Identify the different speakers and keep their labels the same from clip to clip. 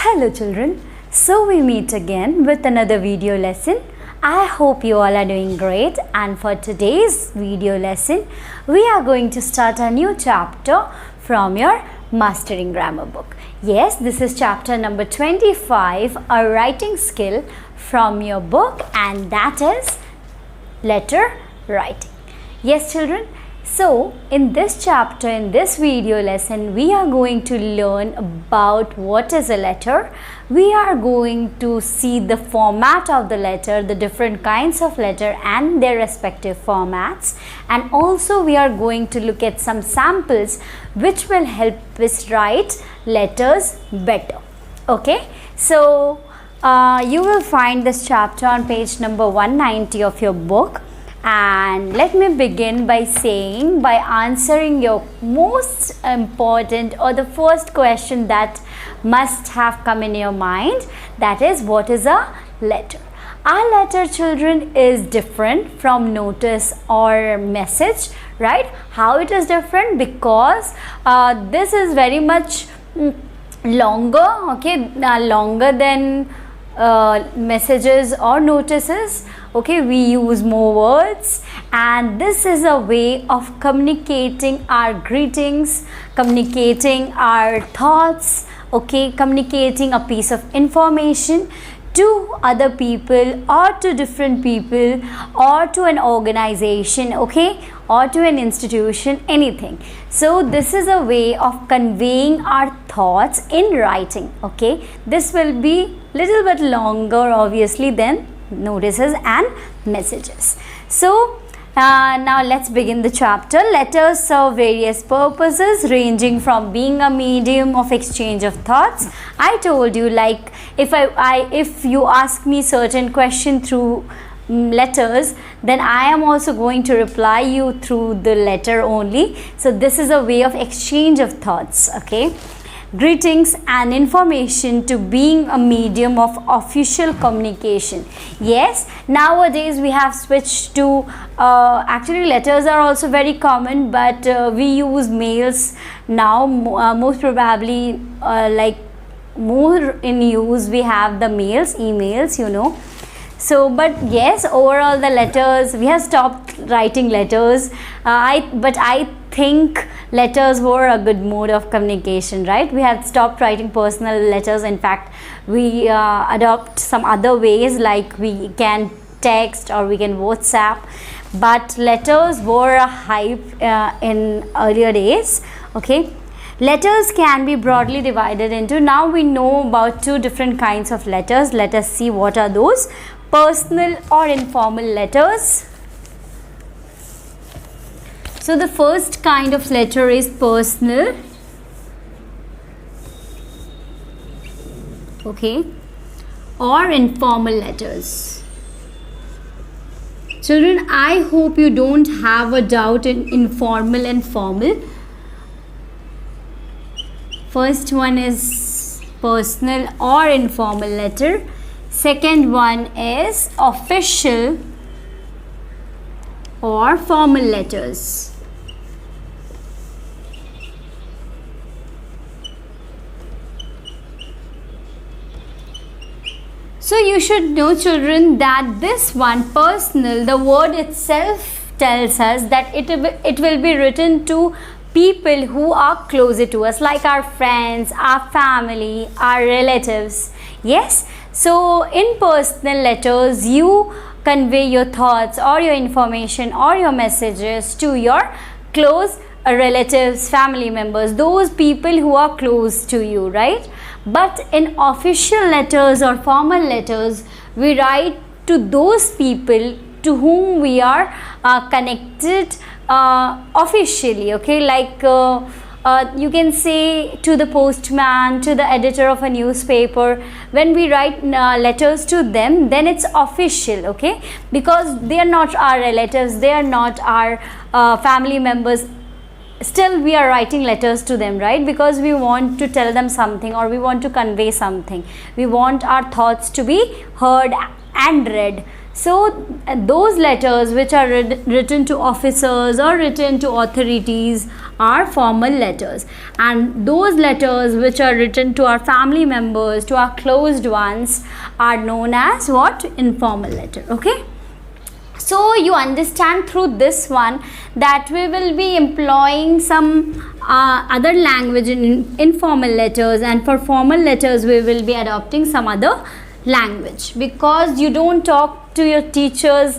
Speaker 1: Hello children, so we meet again with another video lesson. I hope you all are doing great, and for today's video lesson we are going to start a new chapter from your Mastering Grammar book. Yes, this is chapter number 25, a writing skill from your book, and that is letter writing. Yes children, so in this chapter, in this video lesson, we are going to learn about what is a letter. We are going to see the format of the letter, the different kinds of letter and their respective formats, and also we are going to look at some samples which will help us write letters better. Okay, so you will find this chapter on page number 190 of your book. And let me begin by answering your most important or the first question that must have come in your mind, that is, what is a letter? Our letter, children, is different from notice or message, right? How it is different? Because this is very much longer, okay, longer than messages or notices. Okay, we use more words, and this is a way of communicating our greetings, communicating our thoughts, okay, communicating a piece of information to other people or to different people or to an organization, okay, or to an institution, anything. So this is a way of conveying our thoughts in writing. Okay, this will be little bit longer obviously than notices and messages. So now let's begin the chapter. Letters serve various purposes ranging from being a medium of exchange of thoughts. I told you, like, if you ask me certain question through letters, then I am also going to reply you through the letter only. So this is a way of exchange of thoughts. Okay, greetings and information to being a medium of official communication. Yes, nowadays we have switched to actually letters are also very common, but we use mails now. Most probably like more in use we have the mails, emails, you know. So but yes, overall the letters, we have stopped writing letters. But I think letters were a good mode of communication, right? We have stopped writing personal letters. In fact, we adopt some other ways, like we can text or we can WhatsApp, but letters were a hype in earlier days. Okay, letters can be broadly divided into, now we know about two different kinds of letters. Let us see what are those. Personal or informal letters. So the first kind of letter is personal. Okay, or informal letters. Children, I hope you don't have a doubt in informal and formal. First one is personal or informal letter. Second one is official or formal letters. So you should know, children, that this one, personal, the word itself tells us that it will be written to people who are closer to us, like our friends, our family, our relatives. Yes, so in personal letters you convey your thoughts or your information or your messages to your close relatives, family members, those people who are close to you, right? But in official letters or formal letters, we write to those people to whom we are connected officially. Okay, like you can say to the postman, to the editor of a newspaper. When we write letters to them, then it's official, okay, because they are not our relatives, they are not our family members. Still we are writing letters to them, right? Because we want to tell them something or we want to convey something. We want our thoughts to be heard and read. So those letters which are written to officers or written to authorities are formal letters, and those letters which are written to our family members, to our closed ones, are known as what? Informal letter. Okay. So you understand through this one that we will be employing some other language in informal letters, and for formal letters we will be adopting some other language, because you don't talk to your teachers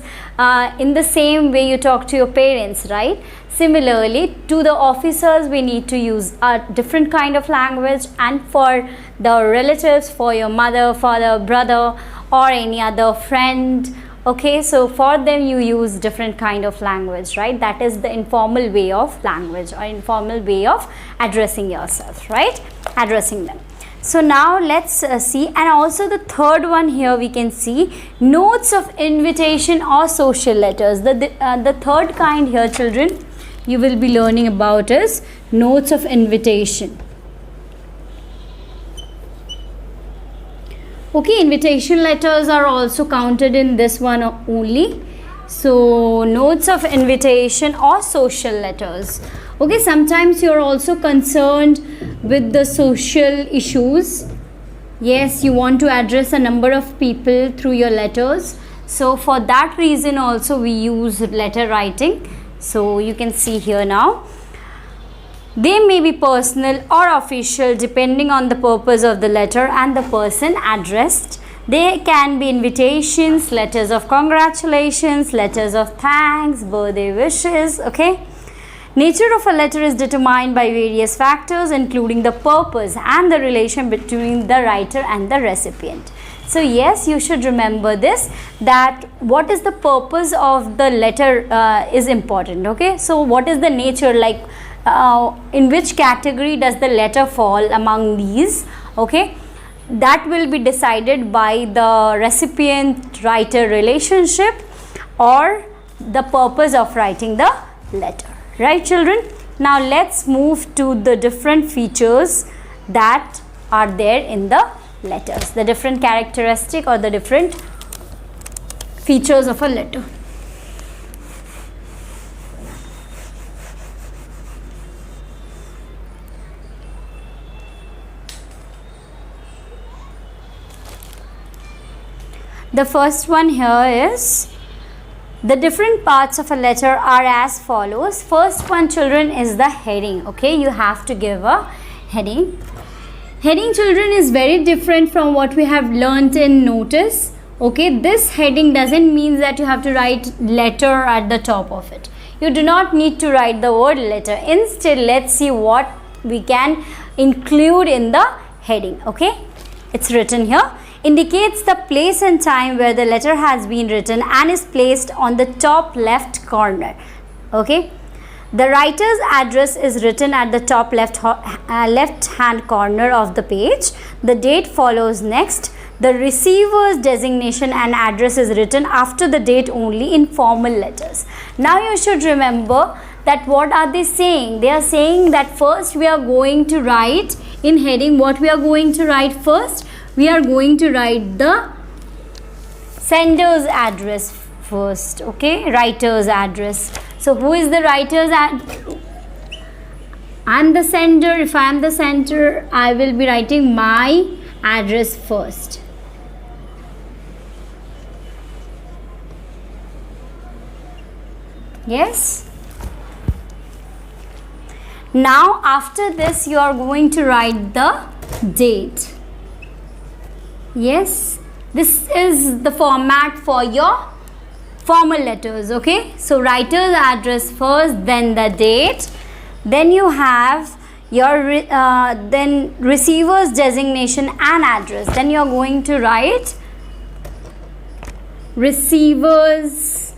Speaker 1: in the same way you talk to your parents, right? Similarly, to the officers we need to use a different kind of language, and for the relatives, for your mother, father, brother, or any other friend, okay, so for them you use different kind of language, right? That is the informal way of language or informal way of addressing yourself, right? Addressing them. So now let's see, and also the third one here we can see notes of invitation or social letters. The third kind here, children, you will be learning about is notes of invitation. Okay, invitation letters are also counted in this one only. So notes of invitation or social letters. Okay, sometimes you are also concerned with the social issues. Yes, you want to address a number of people through your letters. So for that reason also we use letter writing. So you can see here now. They may be personal or official depending on the purpose of the letter and the person addressed. They can be invitations, letters of congratulations, letters of thanks, birthday wishes, okay. Nature of a letter is determined by various factors including the purpose and the relation between the writer and the recipient. So yes, you should remember this, that what is the purpose of the letter is important, okay. So what is the nature, like in which category does the letter fall among these, okay. That will be decided by the recipient-writer relationship or the purpose of writing the letter. Right, children? Now let's move to the different features that are there in the letters, the different characteristic or the different features of a letter. The first one here is the different parts of a letter are as follows. First one, children, is the heading. Okay, you have to give a heading. Heading, children, is very different from what we have learnt in notice. Okay, this heading doesn't mean that you have to write letter at the top of it. You do not need to write the word letter. Instead, let's see what we can include in the heading. Okay, it's written here. Indicates the place and time where the letter has been written and is placed on the top left corner. Okay, the writer's address is written at the top left hand corner of the page. The date follows next. The receiver's designation and address is written after the date only in formal letters. Now you should remember that what are they saying? They are saying that first we are going to write in heading. What we are going to write first? We are going to write the sender's address first, okay, writer's address. So who is the writer's address? I am the sender. If I am the sender, I will be writing my address first. Yes. Now after this you are going to write the date. Yes, this is the format for your formal letters, okay. So writer's address first, then the date, then you have your then receiver's designation and address. Then you are going to write receivers,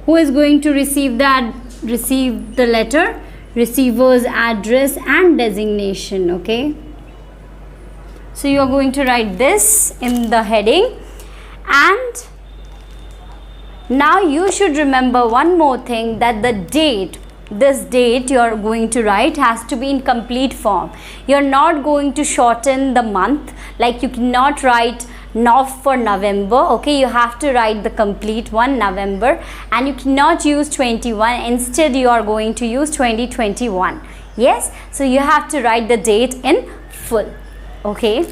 Speaker 1: who is going to receive the letter, receiver's address and designation, okay. So you are going to write this in the heading. And now you should remember one more thing, that the date, this date you are going to write has to be in complete form. You are not going to shorten the month, like you cannot write not for November. Okay, you have to write the complete one, November, and you cannot use 21. Instead you are going to use 2021. Yes, so you have to write the date in full. Okay,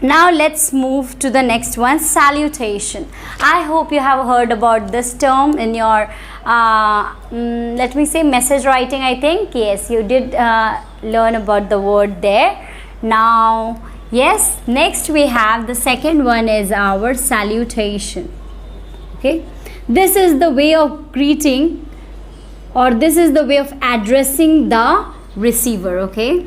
Speaker 1: now let's move to the next one, salutation. I hope you have heard about this term in your let me say message writing. I think yes, you did learn about the word there. Now yes, next we have the second one is our salutation. Okay, this is the way of greeting, or this is the way of addressing the receiver. Okay,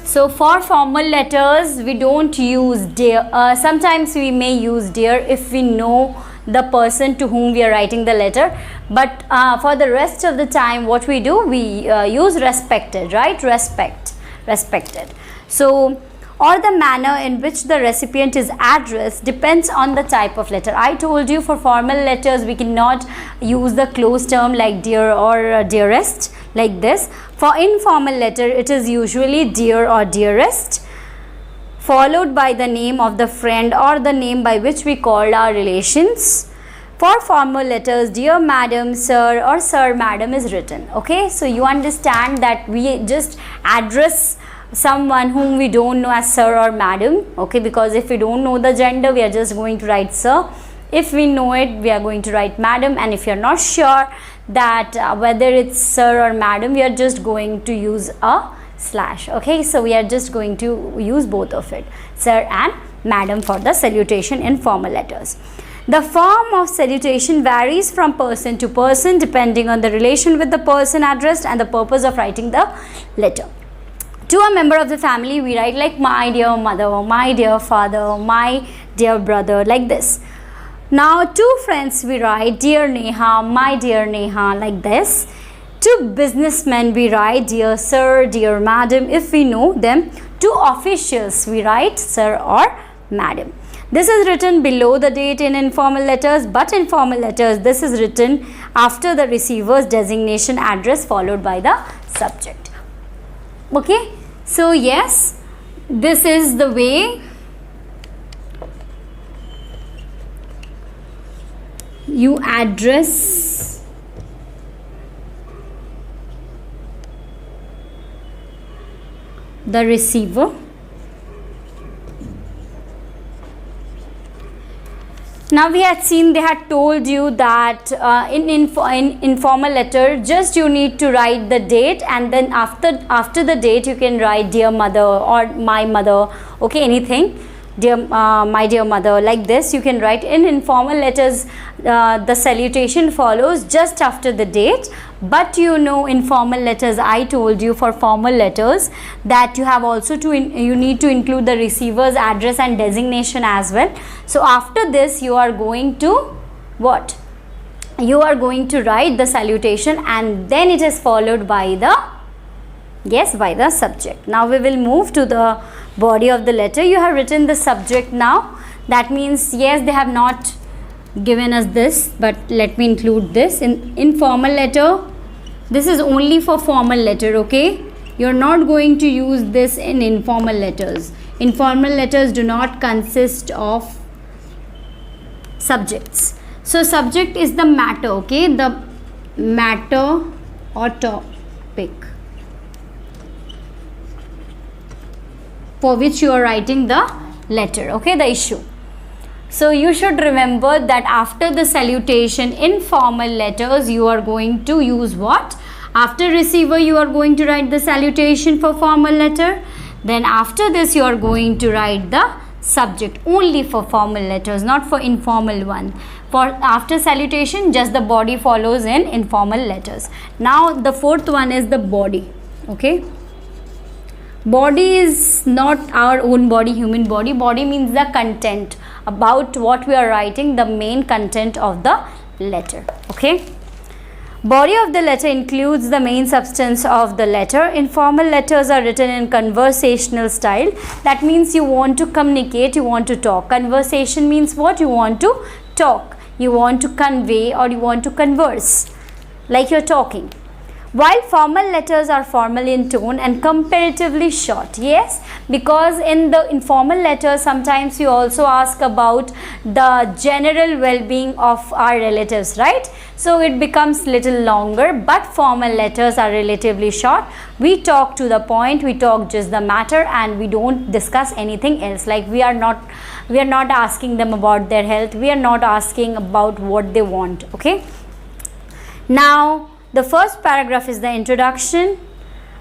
Speaker 1: so for formal letters we don't use dear. Sometimes we may use dear if we know the person to whom we are writing the letter, but for the rest of the time what we do, we use respected, right? Respected. So, or the manner in which the recipient is addressed depends on the type of letter. I told you for formal letters we cannot use the close term like dear or dearest like this. For informal letter it is usually dear or dearest, followed by the name of the friend or the name by which we called our relations. For formal letters, dear madam, sir, or sir madam is written. Okay, so you understand that we just address someone whom we don't know as sir or madam. Okay, because if we don't know the gender, we are just going to write sir. If we know it, we are going to write madam, and if you are not sure that whether it's sir or madam, we are just going to use a slash. Okay, so we are just going to use both of it, sir and madam, for the salutation in formal letters. The form of salutation varies from person to person depending on the relation with the person addressed and the purpose of writing the letter. To a member of the family we write like my dear mother, my dear father, my dear brother, like this. Now to friends we write dear Neha, my dear Neha, like this. To businessmen we write dear sir, dear madam if we know them. To officials we write sir or madam. This is written below the date in informal letters, but in formal letters this is written after the receiver's designation address followed by the subject. Okay, so yes, this is the way you address the receiver. Now we had seen, they had told you that in informal letter just you need to write the date, and then after the date you can write dear mother or my mother. Okay, anything, dear my dear mother, like this you can write. In informal letters the salutation follows just after the date, but you know in formal letters I told you for formal letters that you have also to you need to include the receiver's address and designation as well. So after this you are going to what? You are going to write the salutation, and then it is followed by the by the subject. Now we will move to the body of the letter. You have written the subject now. That means yes, they have not given us this, but let me include this in informal letter. This is only for formal letter. Okay, you're not going to use this in informal letters. Informal letters do not consist of subjects. So subject is the matter. Okay, the matter or topic for which you are writing the letter. Okay, the issue. So you should remember that after the salutation in formal letters you are going to use what? After receiver you are going to write the salutation for formal letter. Then after this you are going to write the subject only for formal letters, not for informal one. For after salutation just the body follows in informal letters. Now the fourth one is the body. Okay, body is not our own body, human body. Body means the content, about what we are writing, the main content of the letter. Okay, body of the letter includes the main substance of the letter. Informal letters are written in conversational style. That means you want to communicate, you want to talk. Conversation means what? You want to talk, you want to convey, or you want to converse like you're talking. While formal letters are formal in tone and comparatively short. Yes, because in the informal letters sometimes you also ask about the general well-being of our relatives, right? So it becomes little longer, but formal letters are relatively short. We talk to the point, we talk just the matter, and we don't discuss anything else. Like we are not asking them about their health, we are not asking about what they want. Okay, now the first paragraph is the introduction,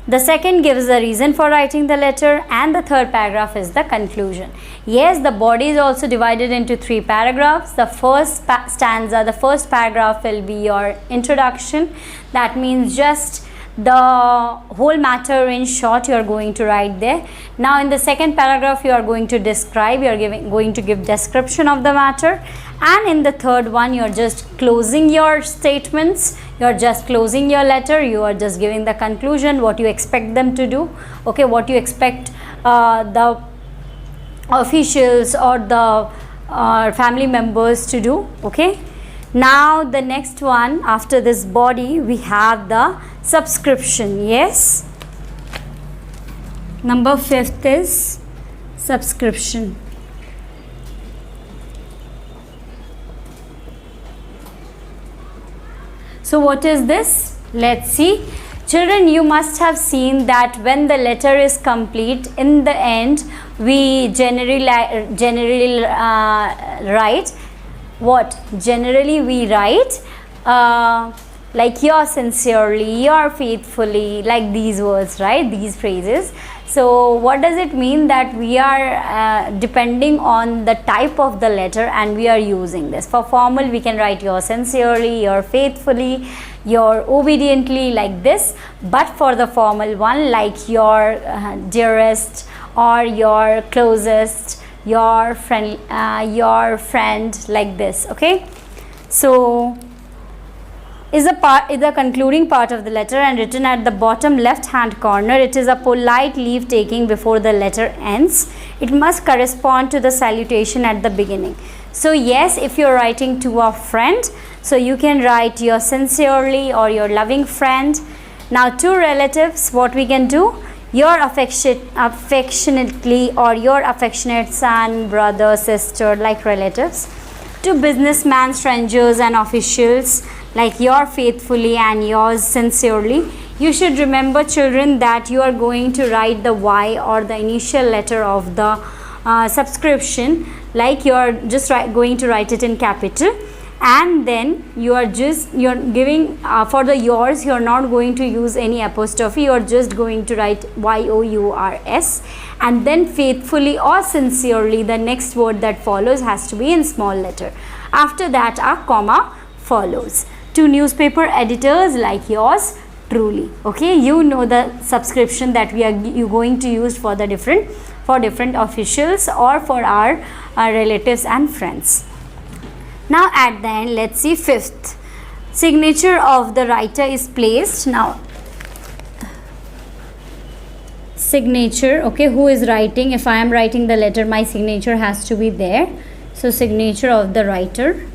Speaker 1: the second gives the reason for writing the letter, and the third paragraph is the conclusion. Yes, the body is also divided into 3 paragraphs. The first stanza, the first paragraph will be your introduction. That means just the whole matter in short you are going to write there. Now in the second paragraph you are going to describe, you are going to give description of the matter, and in the third one you are just closing your statements, you are just closing your letter, you are just giving the conclusion, what you expect them to do, okay, what you expect the officials or the family members to do. Okay, now the next one after this body we have the subscription. Yes, number 5th is subscription. So what is this? Let's see. Children, you must have seen that when the letter is complete, in the end we generally write what? Generally we write like yours sincerely, your faithfully, like these words, right? These phrases. So what does it mean? That we are depending on the type of the letter and we are using this. For formal we can write your sincerely, your faithfully, your obediently, like this. But for the formal one, like your dearest or your closest, your friend, like this. Okay, so is the concluding part of the letter and written at the bottom left hand corner. It is a polite leave taking before the letter ends. It must correspond to the salutation at the beginning. So yes, if you are writing to a friend, so you can write your sincerely or your loving friend. Now to relatives, what we can do? Your affectionately or your affectionate son, brother, sister, like relatives. To businessmen, strangers and officials, like your faithfully and yours sincerely. You should remember, children, that you are going to write the Y or the initial letter of the subscription, like you are just going to write it in capital, and then you're giving for the yours, you're not going to use any apostrophe, you're just going to write YOURS, and then faithfully or sincerely, the next word that follows has to be in small letter. After that a comma follows. To newspaper editors like yours truly. Okay, you know the subscription that you going to use for the different officials or for our relatives and friends. Now at the end, let's see 5th. Signature of the writer is placed. Now signature, okay, who is writing? If I am writing the letter, my signature has to be there. So signature of the writer.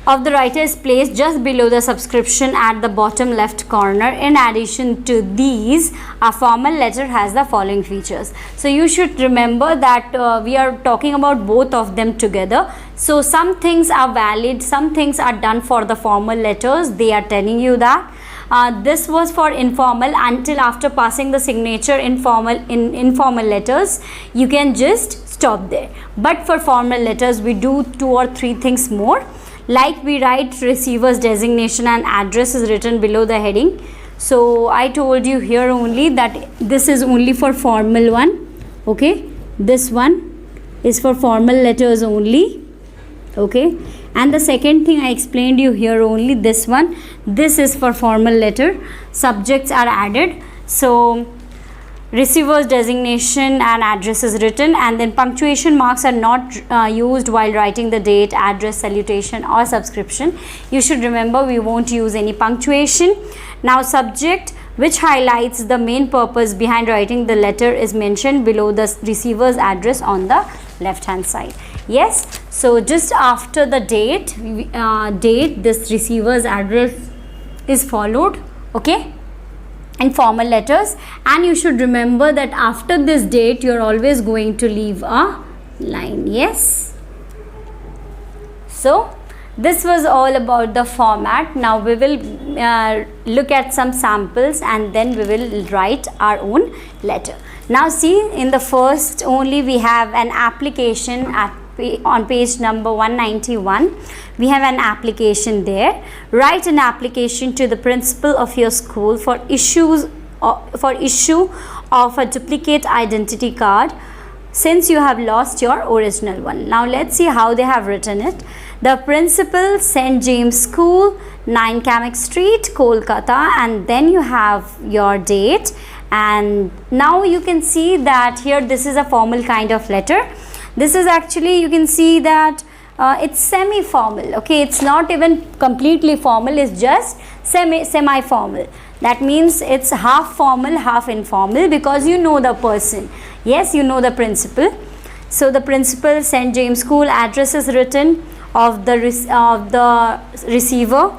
Speaker 1: Of the writer is placed just below the subscription at the bottom left corner. In addition to these, a formal letter has the following features. So you should remember that we are talking about both of them together. So some things are valid, some things are done for the formal letters. They are telling you that. This was for informal. Until after passing the signature in informal letters, you can just stop there. But for formal letters, we do 2 or 3 things more. Like we write receiver's designation and address is written below the heading. So I told you here only that this is only for formal one. Okay, this one is for formal letters only. Okay, and the second thing I explained you here only, this one, this is for formal letter. Subjects are added. So receiver's designation and address is written, and then punctuation marks are not used while writing the date, address, salutation or subscription. You should remember we won't use any punctuation. Now subject, which highlights the main purpose behind writing the letter, is mentioned below the receiver's address on the left hand side. Yes, so just after the date, this receiver's address is followed, okay, in formal letters. And you should remember that after this date you are always going to leave a line. Yes, so this was all about the format. Now we will look at some samples and then we will write our own letter. Now see, in the first only we have an application on page number 191. We have an application there. Write an application to the principal of your school for issue of a duplicate identity card since you have lost your original one. Now let's see how they have written it. The principal, St. James School, 9 Kamak Street, Kolkata, and then you have your date. And now you can see that here this is a formal kind of letter. This is actually, you can see that it's semi-formal, okay, it's not even completely formal, it's just semi-formal. That means it's half formal, half informal, because you know the person. Yes, you know the principal. So the principal, St. James School, address is written of the receiver.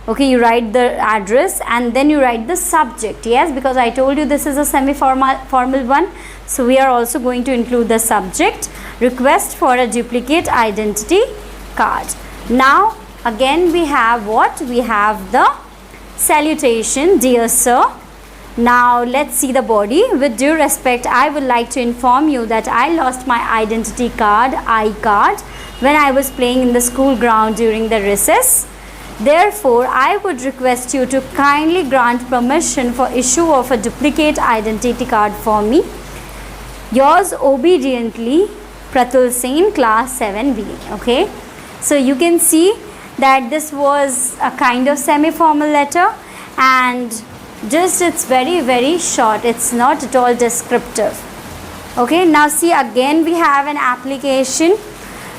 Speaker 1: Okay, you write the address and then you write the subject. Yes, because I told you this is a semi-formal one. So we are also going to include the subject. Request for a duplicate identity card. Now again we have what? We have the salutation, dear sir. Now let's see the body. With due respect, I would like to inform you that I lost my identity card, I-card, when I was playing in the school ground during the recess. Therefore, I would request you to kindly grant permission for issue of a duplicate identity card for me. Yours obediently, Pratul Sen, class 7B. Okay, so you can see that this was a kind of semi-formal letter, and just it's very short, it's not at all descriptive. Okay, now see, again we have an application.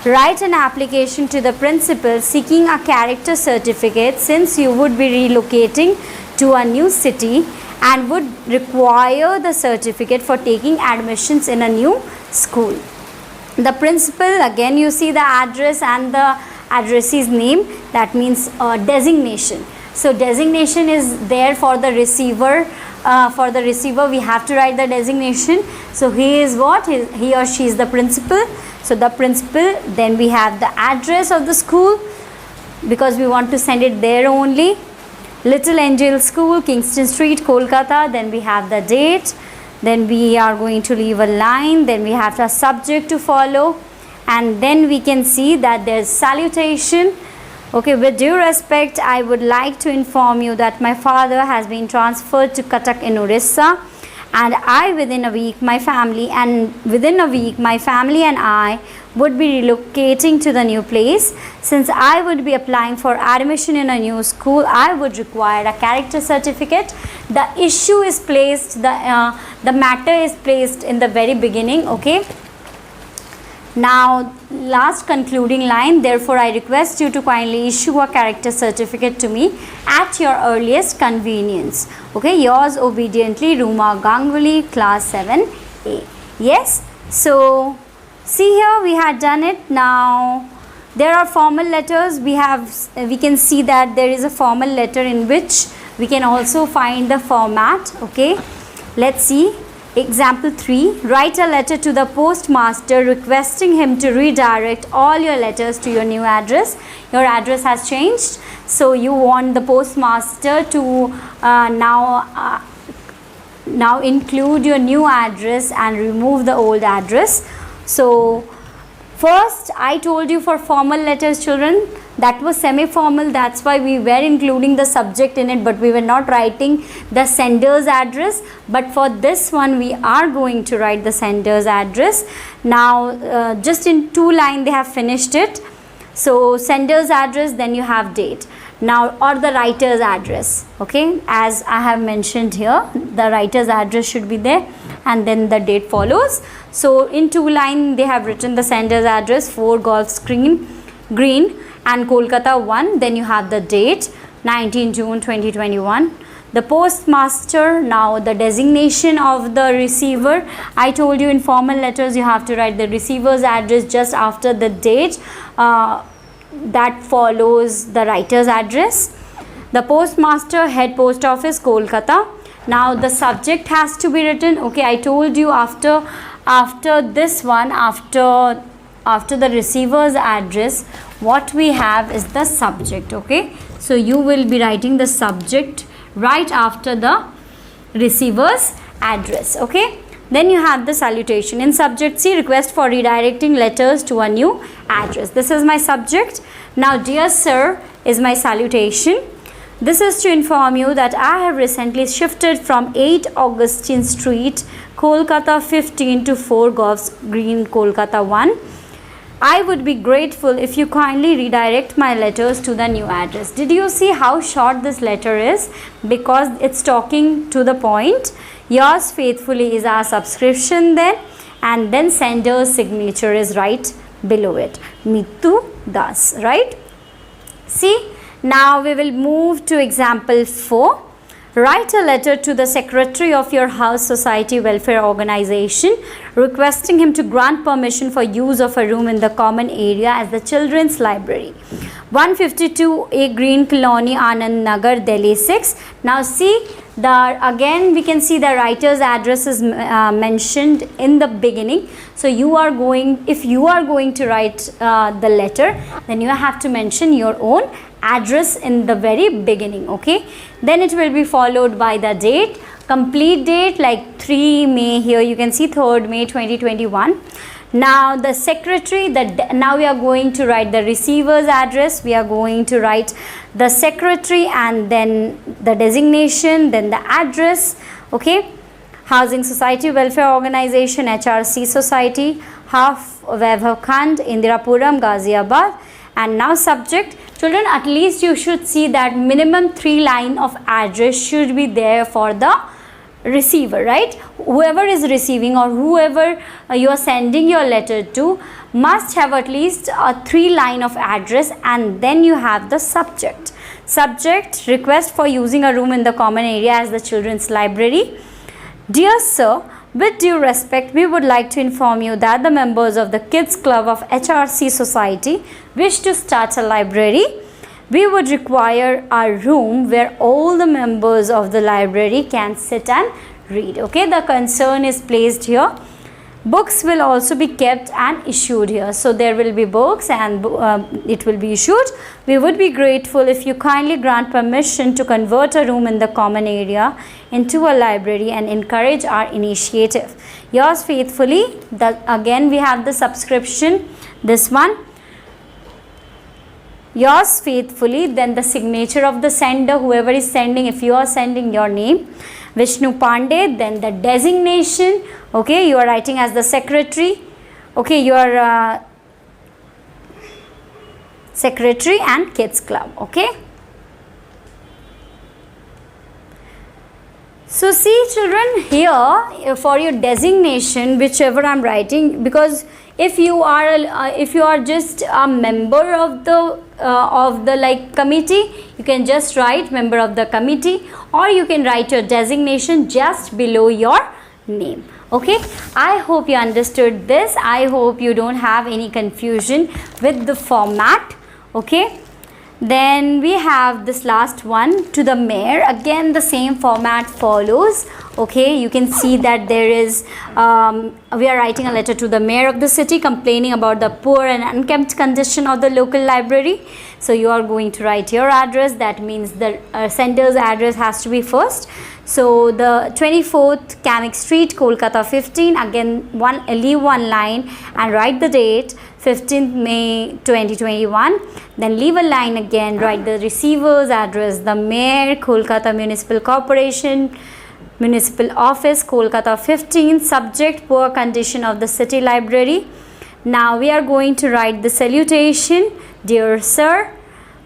Speaker 1: Write an application to the principal seeking a character certificate since you would be relocating to a new city and would require the certificate for taking admissions in a new school. The principal, again you see the address and the addressee's name, that means designation. So designation is there for the receiver. For the receiver we have to write the designation. So he is what? He or she is the principal. So the principal, then we have the address of the school because we want to send it there only. Little Angel School, Kingston Street, Kolkata. Then we have the date. Then we are going to leave a line. Then we have the subject to follow. And then we can see that there's salutation. Okay, with due respect, I would like to inform you that my father has been transferred to Cuttack in Orissa, and within a week my family and I would be relocating to the new place. Since I would be applying for admission in a new school, I would require a character certificate. The issue is placed, the matter is placed in the very beginning. Okay. Now last concluding line, therefore I request you to kindly issue a character certificate to me at your earliest convenience. Okay, yours obediently, Ruma Ganguly, class 7A. Yes, so see here we had done it. Now there are formal letters. We can see that there is a formal letter in which we can also find the format. Okay, let's see. Example 3, write a letter to the postmaster requesting him to redirect all your letters to your new address. Your address has changed, so you want the postmaster to now include your new address and remove the old address. So first I told you for formal letters, children, that was semi-formal, that's why we were including the subject in it, but we were not writing the sender's address. But for this one we are going to write the sender's address. Now just in 2 lines they have finished it. So sender's address, then you have date. Now, or the writer's address. Okay, as I have mentioned here, the writer's address should be there and then the date follows. So in 2 lines they have written the sender's address, 4 Golf Green and Kolkata 1. Then you have the date, 19 June 2021. The postmaster, now the designation of the receiver. I told you in formal letters you have to write the receiver's address just after the date that follows the writer's address. The postmaster, head post office, Kolkata. Now the subject has to be written. Okay, I told you after this one, after the receiver's address, what we have is the subject. Okay, so you will be writing the subject right after the receiver's address. Okay, then you have the salutation. In subject C, request for redirecting letters to a new address. This is my subject. Now, dear sir is my salutation. This is to inform you that I have recently shifted from 8 Augustine Street, Kolkata 15 to 4 Goffs Green, Kolkata 1. I would be grateful if you kindly redirect my letters to the new address. Did you see how short this letter is? Because it's talking to the point. Yours faithfully is our subscription then, and then sender's signature is right below it. Mittu Das, right? See, now we will move to example 4. Write a letter to the secretary of your house society welfare organization requesting him to grant permission for use of a room in the common area as the children's library. 152A Green Colony, Anand Nagar, Delhi 6. Now see, again we can see the writer's address is mentioned in the beginning. So if you are going to write the letter, then you have to mention your own address in the very beginning. Okay, then it will be followed by the date, complete date like 3 May. Here you can see 3rd May 2021. Now the secretary, now we are going to write the receiver's address. We are going to write the secretary and then the designation, then the address. Okay, Housing Society Welfare Organization, HRC Society, Half Vaibhav Khand, Indirapuram, Ghaziabad. And now subject. Children, at least you should see that minimum 3 lines of address should be there for the receiver, right? Whoever is receiving or whoever you are sending your letter to must have at least a 3 lines of address, and then you have the subject. Subject, request for using a room in the common area as the children's library. Dear sir, with due respect, we would like to inform you that the members of the Kids Club of HRC Society wish to start a library. We would require a room where all the members of the library can sit and read. Okay, the concern is placed here. Books will also be kept and issued here. So there will be books and it will be issued. We would be grateful if you kindly grant permission to convert a room in the common area into a library and encourage our initiative. Yours faithfully. Again we have the subscription, this one. Yours faithfully, then the signature of the sender, whoever is sending, if you are sending, your name, Vishnu Pandey, then the designation. Okay, you are writing as the secretary. Okay, your secretary and Kids Club. Okay, so see children, here for your designation, whichever I am writing, because if you are just a member of the like committee, you can just write member of the committee, or you can write your designation just below your name. Okay, I hope you understood this. I hope you don't have any confusion with the format. Okay, then we have this last one, to the mayor. Again the same format follows. Okay, you can see that there is we are writing a letter to the mayor of the city complaining about the poor and unkempt condition of the local library. So you are going to write your address. That means the sender's address has to be first. So the 24th Kamek Street, Kolkata 15. Again leave one line and write the date, 15th May 2021. Then leave a line again, write the receiver's address, the mayor, Kolkata Municipal Corporation, Municipal Office, Kolkata 15. Subject, poor condition of the city library. Now we are going to write the salutation. Dear sir,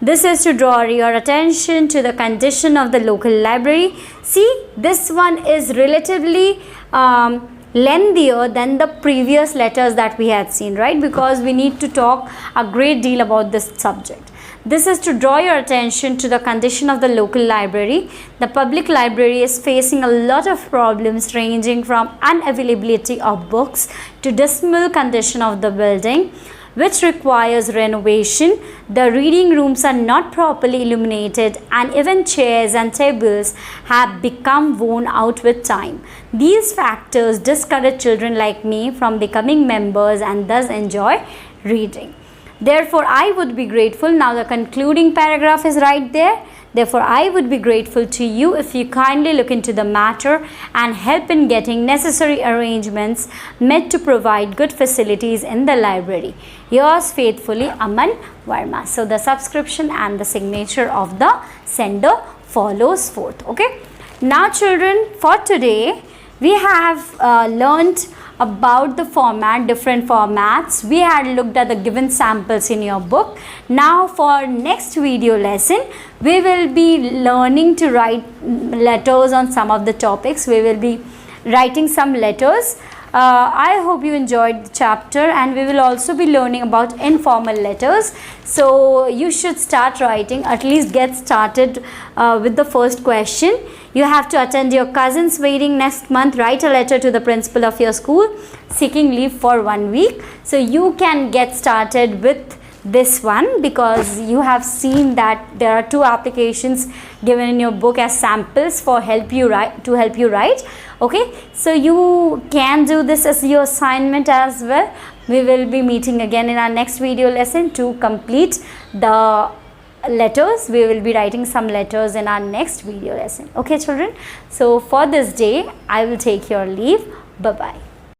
Speaker 1: this is to draw your attention to the condition of the local library. See, this one is relatively lengthier than the previous letters that we had seen, right? Because we need to talk a great deal about this subject. This is to draw your attention to the condition of the local library. The public library is facing a lot of problems ranging from unavailability of books to dismal condition of the building, which requires renovation. The reading rooms are not properly illuminated, and even chairs and tables have become worn out with time. These factors discourage children like me from becoming members and thus enjoy reading. Therefore, I would be grateful. Now the concluding paragraph is right there. Therefore, I would be grateful to you if you kindly look into the matter and help in getting necessary arrangements made to provide good facilities in the library. Yours faithfully, Aman Verma. So the subscription and the signature of the sender follows forth. Okay. Now children, for today we have learned about the format, different formats. We had looked at the given samples in your book. Now for next video lesson, we will be learning to write letters on some of the topics. We will be writing some letters. I hope you enjoyed the chapter, and we will also be learning about informal letters. So you should start writing, at least get started with the first question. You have to attend your cousin's wedding next month. Write a letter to the principal of your school seeking leave for 1 week. So you can get started with this one, because you have seen that there are 2 applications given in your book as samples for help you write. Okay, so you can do this as your assignment as well. We will be meeting again in our next video lesson to complete the letters. We will be writing some letters in our next video lesson. Okay children, so for this day I will take your leave. Bye bye.